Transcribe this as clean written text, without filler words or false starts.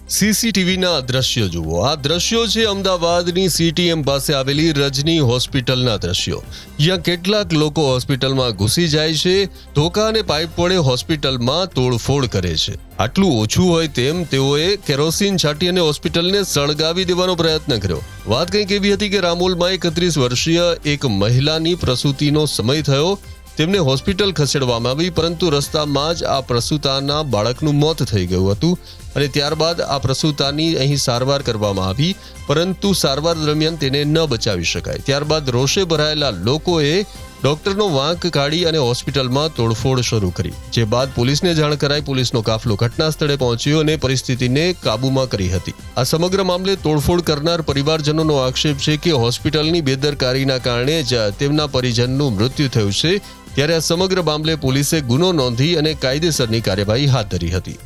સીસીટીવીના દ્રશ્યો જુઓ। આ દ્રશ્યો છે અમદાવાદની સીટીએમ પાસે આવેલી રજની હોસ્પિટલના દ્રશ્યો। જ્યાં કેટલાક લોકો હોસ્પિટલમાં ઘૂસી જાય છે, ધોકા અને પાઇપ વડે હોસ્પિટલમાં તોડફોડ કરે છે। આટલું ઓછું હોય તેમ તેઓએ કેરોસીન છાંટી અને હોસ્પિટલને સળગાવી દેવાનો પ્રયત્ન કર્યો। વાત કંઈક એવી હતી કે રામોલમાં 31 વર્ષીય એક મહિલાની પ્રસૂતિનો સમય થયો। તેમને હોસ્પિટલ ખસેડવામાં આવી, પરંતુ રસ્તામાં જ આ પ્રસૂતાના બાળકનું મોત થઈ ગયું હતું અને ત્યારબાદ આ પ્રસૂતાની અહીં સારવાર કરવામાં આવી, પરંતુ સારવાર દરમિયાન તેને ન બચાવી શકાય। ત્યારબાદ રોષે ભરાયેલા લોકોએ ડોક્ટરનો વાંક કાઢી અને હોસ્પિટલમાં તોડફોડ શરૂ કરી, જે બાદ પોલીસને જાણ કરાઈ। પોલીસનો કાફલો ઘટના સ્થળે પહોંચ્યો અને પરિસ્થિતિને કાબૂમાં કરી હતી। આ સમગ્ર મામલે તોડફોડ કરનાર પરિવારજનોનો આક્ષેપ છે કે હોસ્પિટલની બેદરકારીના કારણે જ તેમના પરિજનનું મૃત્યુ થયું છે। ત્યારે આ સમગ્ર મામલે પોલીસે ગુનો નોંધી અને કાયદેસરની કાર્યવાહી હાથ ધરી હતી।